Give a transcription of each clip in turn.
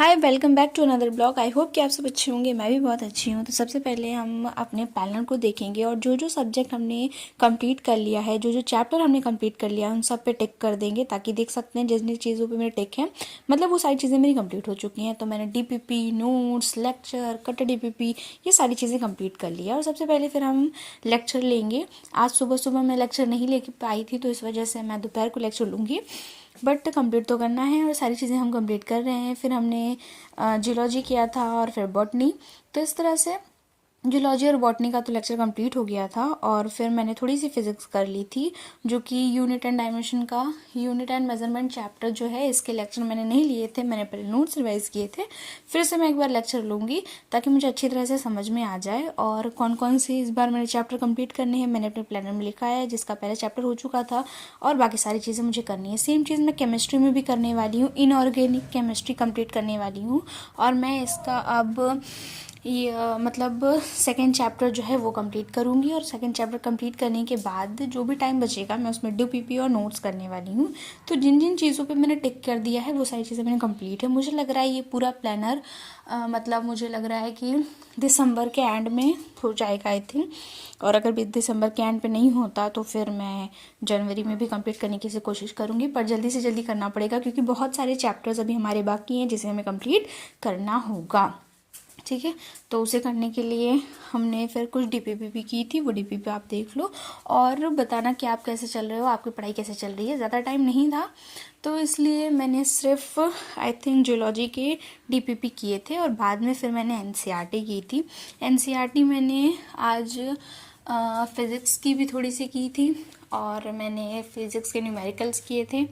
Hi, welcome back to another blog. I hope कि आप सब अच्छे होंगे। मैं भी बहुत अच्छी हूँ। तो सबसे पहले हम अपने प्लानर को देखेंगे और जो जो सब्जेक्ट हमने कंप्लीट कर लिया है, जो जो चैप्टर हमने कंप्लीट कर लिया है, उन सब पे टिक कर देंगे ताकि देख सकते हैं जिन जिन चीज़ों पे मेरे टिक हैं, मतलब वो सारी चीज़ें मेरी कंप्लीट हो चुकी हैं। तो मैंने DPP, notes, lecture, cut DPP, ये सारी चीज़ें कंप्लीट कर लिया। और सबसे पहले फिर हम लेक्चर लेंगे। आज सुबह सुबह मैं लेक्चर नहीं लेके पाई थी, तो इस वजह से मैं दोपहर को लेक्चर लूँगी, बट कंप्लीट तो करना है और सारी चीज़ें हम कंप्लीट कर रहे हैं। फिर हमने जियोलॉजी किया था और फिर बॉटनी। तो इस तरह से जियोलॉजी और बॉटनी का तो लेक्चर कंप्लीट हो गया था। और फिर मैंने थोड़ी सी फिजिक्स कर ली थी, जो कि यूनिट एंड डायमेंशन का यूनिट एंड मेजरमेंट चैप्टर जो है, इसके लेक्चर मैंने नहीं लिए थे, मैंने पहले नोट्स रिवाइज किए थे। फिर से मैं एक बार लेक्चर लूँगी ताकि मुझे अच्छी तरह से समझ में आ जाए और कौन कौन से इस बार मैंने चैप्टर कंप्लीट करने हैं। मैंने अपने प्लानर में लिखा है, जिसका पहला चैप्टर हो चुका था और बाकी सारी चीज़ें मुझे करनी है। सेम चीज़ मैं केमिस्ट्री में भी करने वाली हूँ, इनऑर्गेनिक केमिस्ट्री कंप्लीट करने वाली हूँ। और मैं इसका अब ये मतलब सेकेंड चैप्टर जो है वो कंप्लीट करूँगी। और सेकेंड चैप्टर कंप्लीट करने के बाद जो भी टाइम बचेगा मैं उसमें डीपीपी और नोट्स करने वाली हूँ। तो जिन जिन चीज़ों पे मैंने टिक कर दिया है वो सारी चीज़ें मैंने कंप्लीट है। मुझे लग रहा है ये पूरा प्लानर मतलब मुझे लग रहा है कि दिसंबर के एंड में हो जाएगा आई थिंक। और अगर दिसंबर के एंड पे नहीं होता तो फिर मैं जनवरी में भी कंप्लीट करने की कोशिश करूँगी, पर जल्दी से जल्दी करना पड़ेगा क्योंकि बहुत सारे चैप्टर्स अभी हमारे बाकी हैं जिसे हमें कंप्लीट करना होगा। ठीक है, तो उसे करने के लिए हमने फिर कुछ डीपीपी भी की थी, वो डीपीपी आप देख लो और बताना कि आप कैसे चल रहे हो, आपकी पढ़ाई कैसे चल रही है। ज़्यादा टाइम नहीं था तो इसलिए मैंने सिर्फ आई थिंक जियोलॉजी के डीपीपी किए थे और बाद में फिर मैंने एनसीईआरटी की थी। एनसीईआरटी मैंने आज फिज़िक्स की भी थोड़ी सी की थी और मैंने फिज़िक्स के न्यूमेरिकल्स किए थे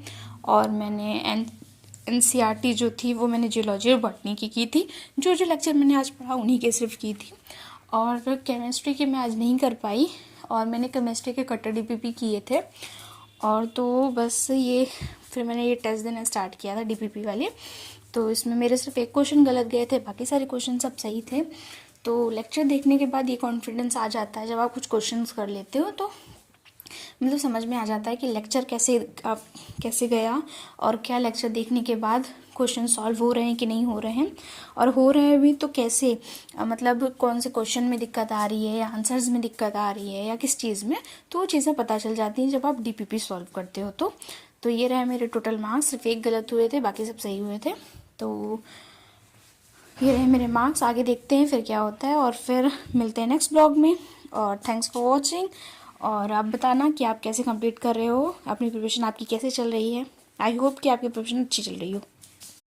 और मैंने एनसीईआरटी जो थी वो मैंने जियोलॉजी और बॉटनी की थी। जो जो लेक्चर मैंने आज पढ़ा उन्हीं के सिर्फ की थी। और केमिस्ट्री की मैं आज नहीं कर पाई और मैंने केमिस्ट्री के कट्टर डीपीपी किए थे। और तो बस ये फिर मैंने ये टेस्ट देना स्टार्ट किया था डीपीपी वाले। तो इसमें मेरे सिर्फ एक क्वेश्चन गलत गए थे, बाकी सारे क्वेश्चन सब सही थे। तो लेक्चर देखने के बाद ये कॉन्फिडेंस आ जाता है, जब आप कुछ क्वेश्चंस कर लेते हो तो मतलब समझ में आ जाता है कि लेक्चर कैसे गया और क्या लेक्चर देखने के बाद क्वेश्चन सॉल्व हो रहे हैं कि नहीं हो रहे हैं, और हो रहे हैं भी तो कैसे, मतलब कौन से क्वेश्चन में दिक्कत आ रही है या आंसर्स में दिक्कत आ रही है या किस चीज़ में। तो वो चीज़ें पता चल जाती हैं जब आप डीपीपी सॉल्व करते हो। तो ये रहे मेरे टोटल मार्क्स, सिर्फ एक गलत हुए थे, बाकी सब सही हुए थे। तो ये रहे मेरे मार्क्स। आगे देखते हैं फिर क्या होता है और फिर मिलते हैं नेक्स्ट ब्लॉग में। और थैंक्स फॉर वॉचिंग। और आप बताना कि आप कैसे कंप्लीट कर रहे हो, अपनी प्रिपरेशन आपकी कैसे चल रही है। आई होप कि आपकी प्रिपरेशन अच्छी चल रही हो।